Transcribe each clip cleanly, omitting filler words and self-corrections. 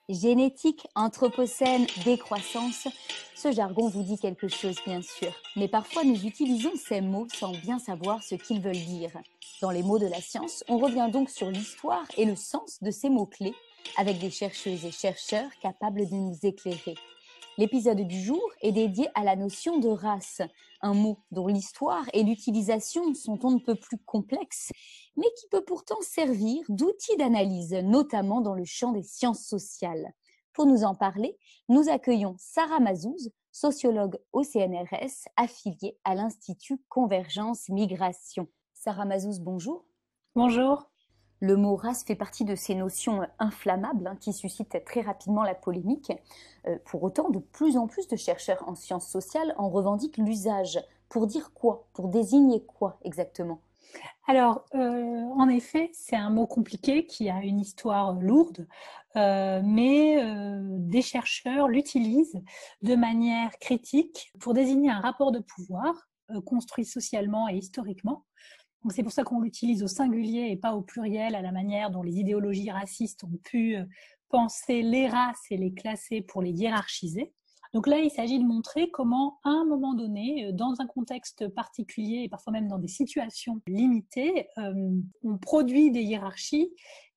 Génétique, anthropocène, décroissance, ce jargon vous dit quelque chose bien sûr, mais parfois nous utilisons ces mots sans bien savoir ce qu'ils veulent dire. Dans les mots de la science, on revient donc sur l'histoire et le sens de ces mots-clés, avec des chercheuses et chercheurs capables de nous éclairer. L'épisode du jour est dédié à la notion de race, un mot dont l'histoire et l'utilisation sont on ne peut plus complexes, mais qui peut pourtant servir d'outil d'analyse, notamment dans le champ des sciences sociales. Pour nous en parler, nous accueillons Sarah Mazouz, sociologue au CNRS, affiliée à l'Institut Convergence Migration. Sarah Mazouz, bonjour. Bonjour. Le mot race fait partie de ces notions inflammables qui suscitent très rapidement la polémique. Pour autant, de plus en plus de chercheurs en sciences sociales en revendiquent l'usage. Pour dire quoi? Pour désigner quoi exactement? Alors, en effet, c'est un mot compliqué qui a une histoire lourde, mais des chercheurs l'utilisent de manière critique pour désigner un rapport de pouvoir construit socialement et historiquement. Donc, c'est pour ça qu'on l'utilise au singulier et pas au pluriel, à la manière dont les idéologies racistes ont pu penser les races et les classer pour les hiérarchiser. Donc là, il s'agit de montrer comment, à un moment donné, dans un contexte particulier et parfois même dans des situations limitées, on produit des hiérarchies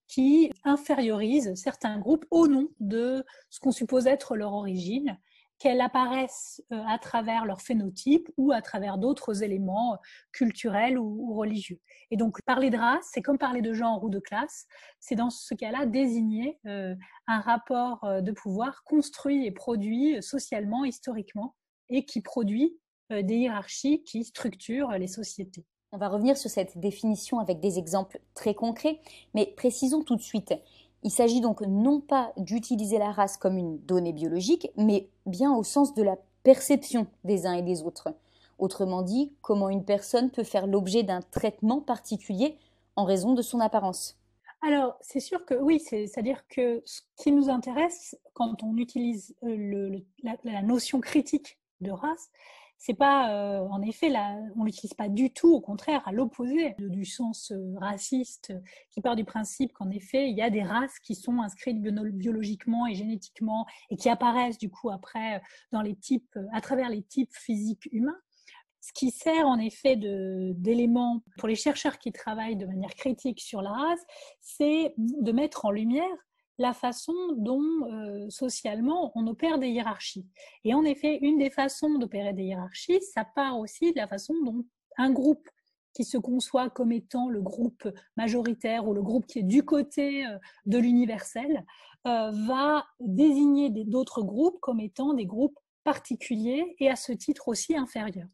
qui infériorisent certains groupes au nom de ce qu'on suppose être leur origine, qu'elles apparaissent à travers leur phénotype ou à travers d'autres éléments culturels ou religieux. Et donc, parler de race, c'est comme parler de genre ou de classe, c'est dans ce cas-là désigner un rapport de pouvoir construit et produit socialement, historiquement, et qui produit des hiérarchies qui structurent les sociétés. On va revenir sur cette définition avec des exemples très concrets, mais précisons tout de suite. Il s'agit donc non pas d'utiliser la race comme une donnée biologique, mais bien au sens de la perception des uns et des autres. Autrement dit, comment une personne peut faire l'objet d'un traitement particulier en raison de son apparence. Alors, c'est sûr que oui, c'est-à-dire que ce qui nous intéresse quand on utilise la notion critique de race, c'est pas, en effet, on l'utilise pas du tout, au contraire, à l'opposé du sens raciste, qui part du principe qu'en effet, il y a des races qui sont inscrites biologiquement et génétiquement et qui apparaissent du coup après dans les types, à travers les types physiques humains. Ce qui sert en effet d'élément pour les chercheurs qui travaillent de manière critique sur la race, c'est de mettre en lumière la façon dont socialement on opère des hiérarchies. Et en effet, une des façons d'opérer des hiérarchies, ça part aussi de la façon dont un groupe qui se conçoit comme étant le groupe majoritaire ou le groupe qui est du côté de l'universel, va désigner d'autres groupes comme étant des groupes particuliers et à ce titre aussi inférieurs.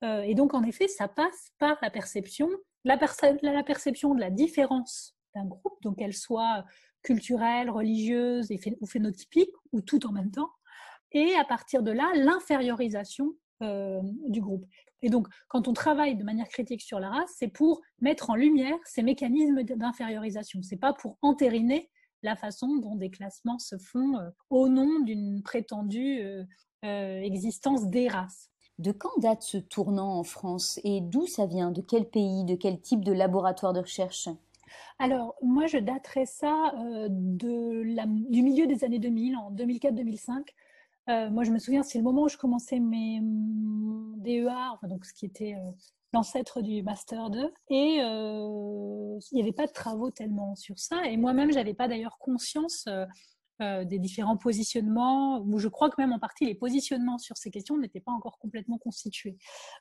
Et donc, en effet, ça passe par la perception, la perception de la différence d'un groupe, donc qu'elle soit culturelle, religieuse ou phénotypique, ou tout en même temps, et à partir de là, l'infériorisation du groupe. Et donc, quand on travaille de manière critique sur la race, c'est pour mettre en lumière ces mécanismes d'infériorisation. C'est pas pour entériner la façon dont des classements se font au nom d'une prétendue existence des races. De quand date ce tournant en France et d'où ça vient? De quel pays? De quel type de laboratoire de recherche? Alors, moi, je daterais ça du milieu des années 2000, en 2004-2005. Moi, je me souviens, c'est le moment où je commençais mon DEA, enfin, donc ce qui était l'ancêtre du Master 2. Et il n'y avait pas de travaux tellement sur ça. Et moi-même, je n'avais pas d'ailleurs conscience des différents positionnements, où je crois que même en partie les positionnements sur ces questions n'étaient pas encore complètement constitués.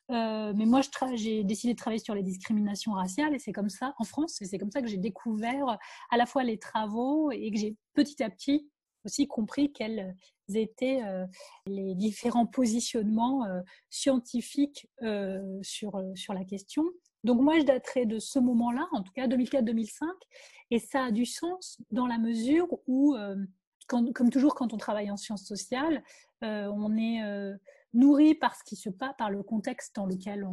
Mais moi, j'ai décidé de travailler sur les discriminations raciales, et c'est comme ça, en France, et c'est comme ça que j'ai découvert à la fois les travaux et que j'ai petit à petit aussi compris quels étaient les différents positionnements scientifiques sur la question. Donc moi, je daterais de ce moment-là, en tout cas 2004-2005, et ça a du sens dans la mesure où comme toujours quand on travaille en sciences sociales, on est nourri par ce qui se passe, par le contexte dans lequel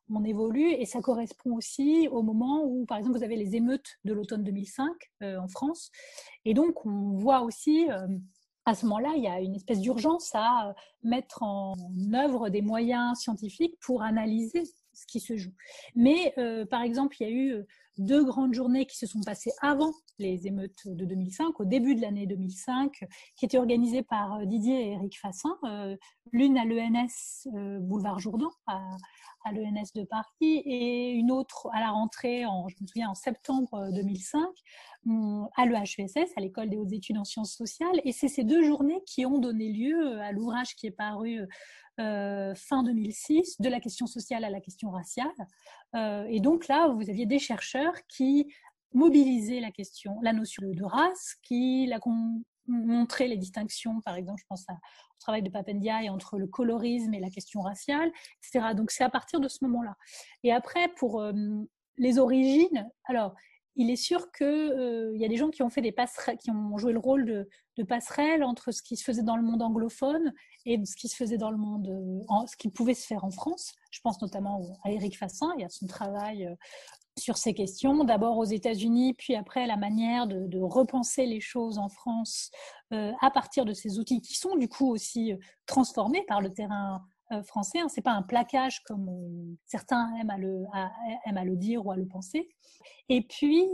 on évolue, et ça correspond aussi au moment où, par exemple, vous avez les émeutes de l'automne 2005 en France, et donc on voit aussi à ce moment-là, il y a une espèce d'urgence à mettre en œuvre des moyens scientifiques pour analyser ce qui se joue. Mais par exemple, il y a eu 2 grandes journées qui se sont passées avant les émeutes de 2005, au début de l'année 2005, qui étaient organisées par Didier et Éric Fassin, l'une à l'ENS Boulevard Jourdan, à l'ENS de Paris, et une autre à la rentrée, je me souviens, en septembre 2005, à l'EHESS, à l'École des hautes études en sciences sociales. Et c'est ces 2 journées qui ont donné lieu à l'ouvrage qui est paru fin 2006, de la question sociale à la question raciale. Et donc là, vous aviez des chercheurs qui mobilisaient la notion de race, qui montraient les distinctions, par exemple, je pense au travail de Papendiaï entre le colorisme et la question raciale, etc. Donc c'est à partir de ce moment-là. Et après, pour les origines, alors il est sûr qu'il y a des gens qui ont fait qui ont joué le rôle de passerelle entre ce qui se faisait dans le monde anglophone et ce qui se faisait dans le monde, ce qui pouvait se faire en France. Je pense notamment à Éric Fassin et à son travail sur ces questions, d'abord aux États-Unis, puis après la manière de repenser les choses en France à partir de ces outils qui sont du coup aussi transformés par le terrain français. C'est pas un plaquage comme certains aiment à le dire ou à le penser. Et puis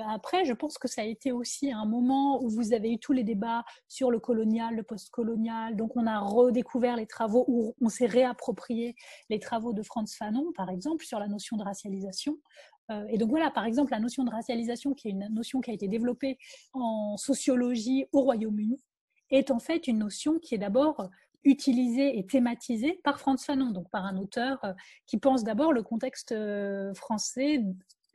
après, je pense que ça a été aussi un moment où vous avez eu tous les débats sur le colonial, le post-colonial. Donc on a redécouvert les travaux, où on s'est réapproprié les travaux de Frantz Fanon, par exemple, sur la notion de racialisation. Et donc voilà, par exemple, la notion de racialisation, qui est une notion qui a été développée en sociologie au Royaume-Uni, est en fait une notion qui est d'abord utilisée et thématisée par Frantz Fanon, donc par un auteur qui pense d'abord le contexte français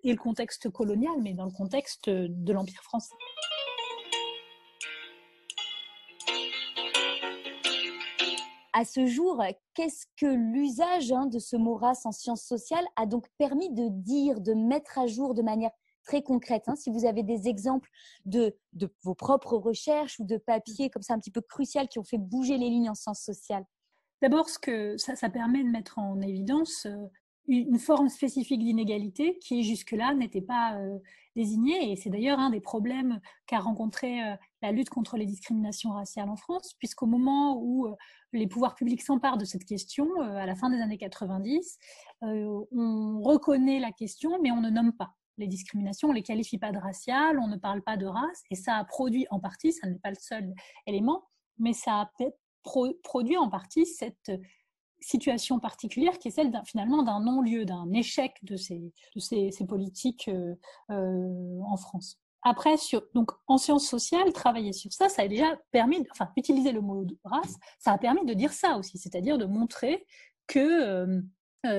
et le contexte colonial, mais dans le contexte de l'Empire français. À ce jour, qu'est-ce que l'usage de ce mot race en sciences sociales a donc permis de dire, de mettre à jour de manière très concrète, si vous avez des exemples de vos propres recherches ou de papiers comme ça un petit peu crucial qui ont fait bouger les lignes en sciences sociales? D'abord, ce que ça permet de mettre en évidence une forme spécifique d'inégalité qui jusque-là n'était pas désignée. Et c'est d'ailleurs un des problèmes qu'a rencontré la lutte contre les discriminations raciales en France, puisqu'au moment où les pouvoirs publics s'emparent de cette question, à la fin des années 90, on reconnaît la question, mais on ne nomme pas les discriminations, on ne les qualifie pas de raciales, on ne parle pas de race, et ça a produit en partie, ça n'est pas le seul élément, mais ça a produit en partie cette situation particulière qui est celle finalement d'un non-lieu, d'un échec de ces politiques en France. Après, donc, en sciences sociales, travailler sur ça, ça a déjà permis, utiliser le mot de race, ça a permis de dire ça aussi, c'est-à-dire de montrer que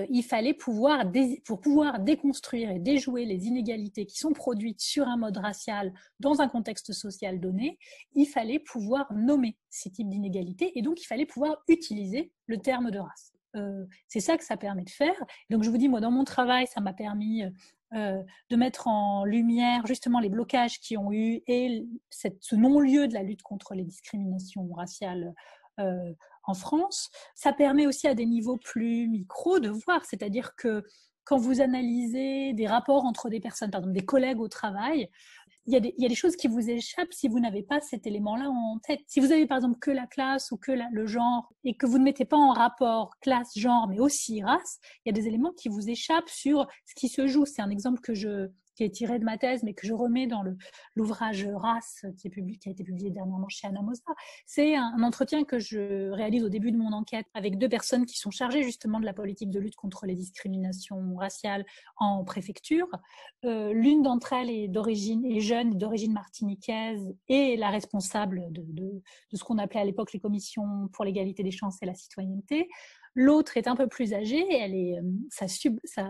il fallait pour pouvoir déconstruire et déjouer les inégalités qui sont produites sur un mode racial dans un contexte social donné, il fallait pouvoir nommer ces types d'inégalités et donc il fallait pouvoir utiliser le terme de race. C'est ça que ça permet de faire. Donc je vous dis, moi dans mon travail, ça m'a permis de mettre en lumière justement les blocages qui ont eu et ce non-lieu de la lutte contre les discriminations raciales en France. Ça permet aussi à des niveaux plus micros de voir, c'est-à-dire que quand vous analysez des rapports entre des personnes, par exemple des collègues au travail, il y a des choses qui vous échappent si vous n'avez pas cet élément-là en tête. Si vous avez par exemple que la classe ou que le genre et que vous ne mettez pas en rapport classe, genre, mais aussi race, il y a des éléments qui vous échappent sur ce qui se joue. C'est un exemple qui est tiré de ma thèse, mais que je remets dans l'ouvrage Race qui a été publié dernièrement chez Anna Mosa. C'est un entretien que je réalise au début de mon enquête avec 2 personnes qui sont chargées justement de la politique de lutte contre les discriminations raciales en préfecture. L'une d'entre elles est jeune, d'origine martiniquaise, et la responsable de ce qu'on appelait à l'époque les commissions pour l'égalité des chances et la citoyenneté. L'autre est un peu plus âgée, elle est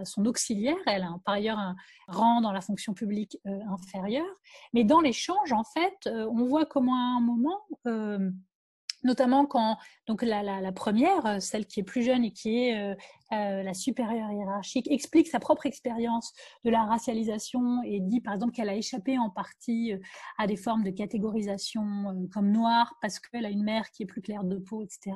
son auxiliaire, elle a par ailleurs un rang dans la fonction publique inférieure. Mais dans l'échange, en fait, on voit comment à un moment, notamment quand donc la première, celle qui est plus jeune et qui est la supérieure hiérarchique, explique sa propre expérience de la racialisation et dit par exemple qu'elle a échappé en partie à des formes de catégorisation comme noire parce qu'elle a une mère qui est plus claire de peau, etc.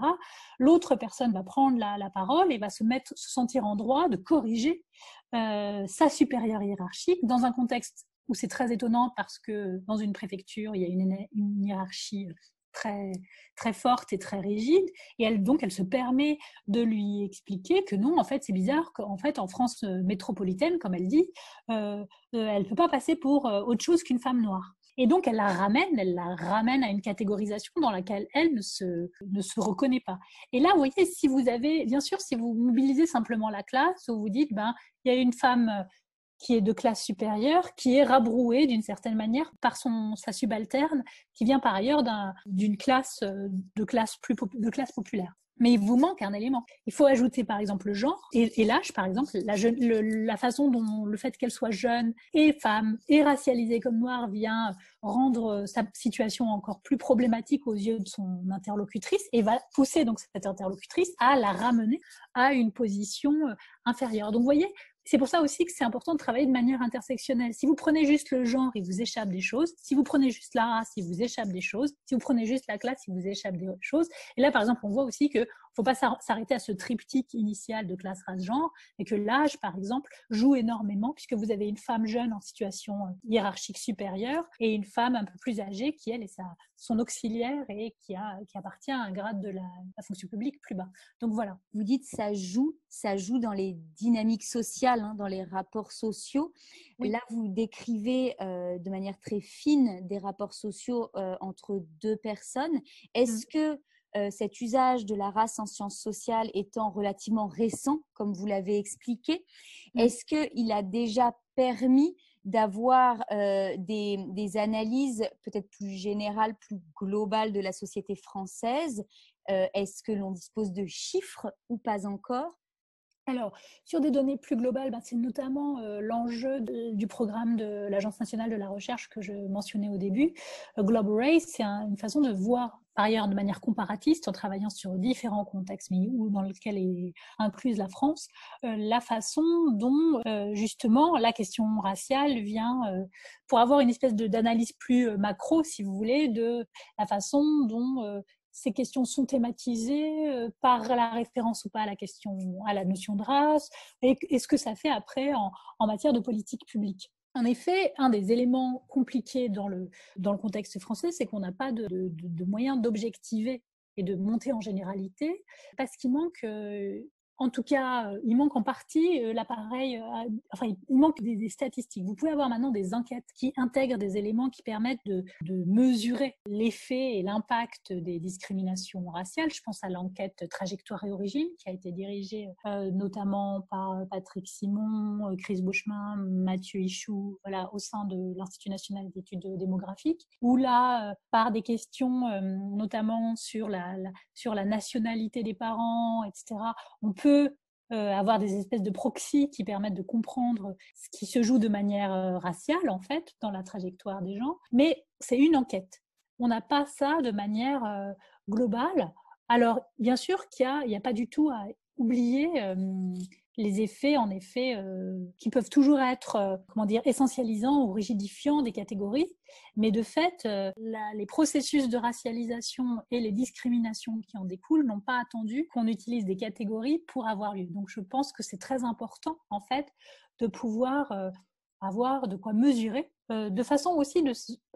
L'autre personne va prendre la parole et va se sentir en droit de corriger sa supérieure hiérarchique dans un contexte où c'est très étonnant parce que dans une préfecture, il y a une hiérarchie très, très forte et très rigide. Et elle se permet de lui expliquer que non, en fait, c'est bizarre qu'en fait, en France métropolitaine, comme elle dit, elle ne peut pas passer pour autre chose qu'une femme noire. Et donc, elle la ramène à une catégorisation dans laquelle elle ne se reconnaît pas. Et là, vous voyez, bien sûr, si vous mobilisez simplement la classe, ou vous dites, il y a une femme qui est de classe supérieure, qui est rabrouée d'une certaine manière par sa subalterne, qui vient par ailleurs d'une classe de classe populaire. Mais il vous manque un élément. Il faut ajouter par exemple le genre et l'âge, par exemple, la façon dont le fait qu'elle soit jeune et femme et racialisée comme noire vient rendre sa situation encore plus problématique aux yeux de son interlocutrice et va pousser donc cette interlocutrice à la ramener à une position inférieure. Donc vous voyez, c'est pour ça aussi que c'est important de travailler de manière intersectionnelle. Si vous prenez juste le genre, il vous échappe des choses. Si vous prenez juste la race, il vous échappe des choses. Si vous prenez juste la classe, il vous échappe des choses. Et là, par exemple, on voit aussi qu'il ne faut pas s'arrêter à ce triptyque initial de classe, race, genre, et que l'âge, par exemple, joue énormément, puisque vous avez une femme jeune en situation hiérarchique supérieure et une femme un peu plus âgée qui, elle, est son auxiliaire et qui appartient à un grade de la fonction publique plus bas. Donc voilà. Vous dites ça joue dans les dynamiques sociales, dans les rapports sociaux. Oui. Là, vous décrivez de manière très fine des rapports sociaux entre deux personnes. Est-ce que cet usage de la race en sciences sociales étant relativement récent, comme vous l'avez expliqué, est-ce qu'il a déjà permis d'avoir des analyses peut-être plus générales, plus globales de la société française? Est-ce que l'on dispose de chiffres ou pas encore? Alors, sur des données plus globales, c'est notamment l'enjeu du programme de l'Agence nationale de la recherche que je mentionnais au début. Global Race, c'est une façon de voir, par ailleurs de manière comparatiste, en travaillant sur différents contextes, mais dans lequel est incluse la France, la façon dont, justement, la question raciale vient, pour avoir une espèce d'analyse plus macro, si vous voulez, de la façon dont ces questions sont thématisées par la référence ou pas à la notion de race, et ce que ça fait après en matière de politique publique. En effet, un des éléments compliqués dans le contexte français, c'est qu'on n'a pas de moyens d'objectiver et de monter en généralité, parce qu'il manque en tout cas, il manque en partie l'appareil, il manque des statistiques. Vous pouvez avoir maintenant des enquêtes qui intègrent des éléments qui permettent de mesurer l'effet et l'impact des discriminations raciales. Je pense à l'enquête Trajectoire et Origine qui a été dirigée notamment par Patrick Simon, Chris Beauchemin, Mathieu Ichou, voilà, au sein de l'Institut national d'études démographiques, où là, par des questions notamment sur la nationalité des parents, etc., on peut avoir des espèces de proxys qui permettent de comprendre ce qui se joue de manière raciale, en fait, dans la trajectoire des gens. Mais c'est une enquête. On n'a pas ça de manière globale. Alors, bien sûr qu'il n'y a pas du tout à oublier les effets, en effet, qui peuvent toujours être, essentialisants ou rigidifiants des catégories. Mais de fait, les processus de racialisation et les discriminations qui en découlent n'ont pas attendu qu'on utilise des catégories pour avoir lieu. Donc, je pense que c'est très important, en fait, de pouvoir avoir de quoi mesurer, de façon aussi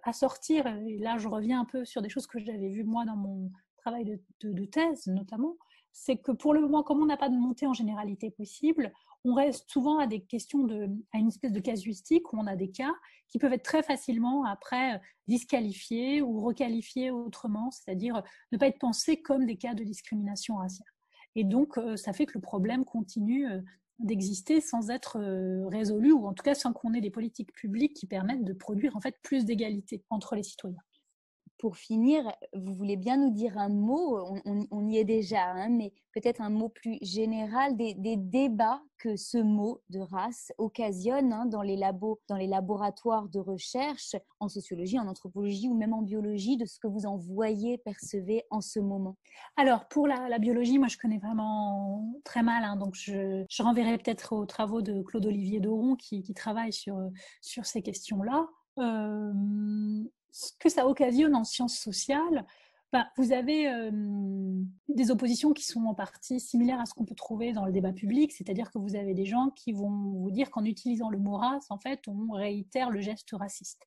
à sortir, et là, je reviens un peu sur des choses que j'avais vues, moi, dans mon travail de thèse, notamment, c'est que pour le moment, comme on n'a pas de montée en généralité possible, on reste souvent à des questions à une espèce de casuistique où on a des cas qui peuvent être très facilement après disqualifiés ou requalifiés autrement, c'est-à-dire ne pas être pensés comme des cas de discrimination raciale. Et donc, ça fait que le problème continue d'exister sans être résolu, ou en tout cas sans qu'on ait des politiques publiques qui permettent de produire en fait plus d'égalité entre les citoyens. Pour finir, vous voulez bien nous dire un mot, on y est déjà, mais peut-être un mot plus général des débats que ce mot de race occasionne dans les laboratoires de recherche, en sociologie, en anthropologie ou même en biologie, de ce que vous en voyez, percevez en ce moment. Alors, pour la biologie, moi, je connais vraiment très mal, donc je renverrai peut-être aux travaux de Claude-Olivier Doron qui travaille sur ces questions-là. Ce que ça occasionne en sciences sociales, vous avez des oppositions qui sont en partie similaires à ce qu'on peut trouver dans le débat public, c'est-à-dire que vous avez des gens qui vont vous dire qu'en utilisant le mot race, en fait, on réitère le geste raciste.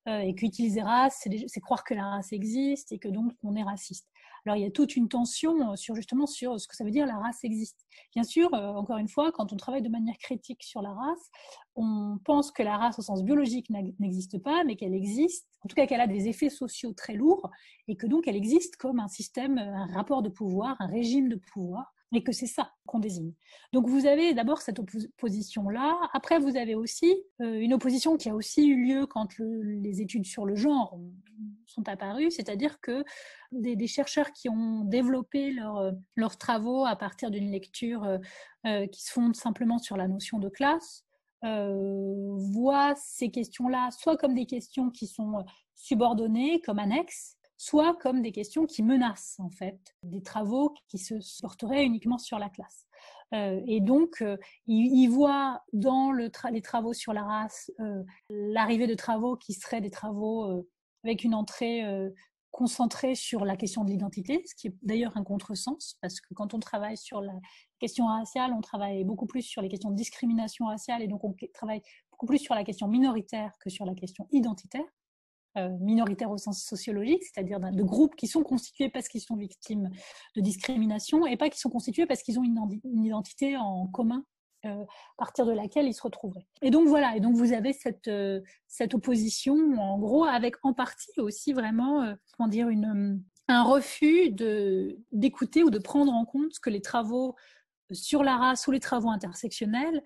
et qu'utiliser race, c'est croire que la race existe et que donc on est raciste. Alors il y a toute une tension sur ce que ça veut dire la race existe. Bien sûr, encore une fois, quand on travaille de manière critique sur la race, on pense que la race au sens biologique n'existe pas, mais qu'elle existe, en tout cas qu'elle a des effets sociaux très lourds, et que donc elle existe comme un système, un rapport de pouvoir, un régime de pouvoir, et que c'est ça qu'on désigne. Donc vous avez d'abord cette opposition-là. Après, vous avez aussi une opposition qui a aussi eu lieu quand les études sur le genre sont apparues, c'est-à-dire que des chercheurs qui ont développé leurs travaux à partir d'une lecture qui se fonde simplement sur la notion de classe, voient ces questions-là soit comme des questions qui sont subordonnées, comme annexes, soit comme des questions qui menacent en fait des travaux qui se porteraient uniquement sur la classe. Et donc, ils voient dans les travaux sur la race l'arrivée de travaux qui seraient des travaux avec une entrée concentrée sur la question de l'identité, ce qui est d'ailleurs un contresens, parce que quand on travaille sur la question raciale, on travaille beaucoup plus sur les questions de discrimination raciale, et donc on travaille beaucoup plus sur la question minoritaire que sur la question identitaire. Minoritaires au sens sociologique, c'est-à-dire de groupes qui sont constitués parce qu'ils sont victimes de discrimination et pas qui sont constitués parce qu'ils ont une identité en commun à partir de laquelle ils se retrouveraient. Et donc voilà, et donc vous avez cette opposition, en gros, avec en partie aussi vraiment, un refus d'écouter ou de prendre en compte ce que les travaux sur la race ou les travaux intersectionnels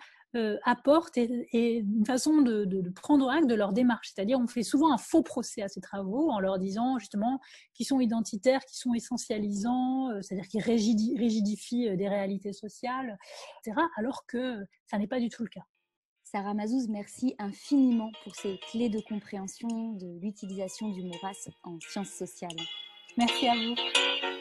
apportent et une façon de prendre acte de leur démarche. C'est-à-dire, on fait souvent un faux procès à ces travaux en leur disant justement qu'ils sont identitaires, qu'ils sont essentialisants, c'est-à-dire qu'ils rigidifient des réalités sociales, etc., alors que ça n'est pas du tout le cas. Sarah Mazouz, merci infiniment pour ces clés de compréhension de l'utilisation du mot race en sciences sociales. Merci à vous.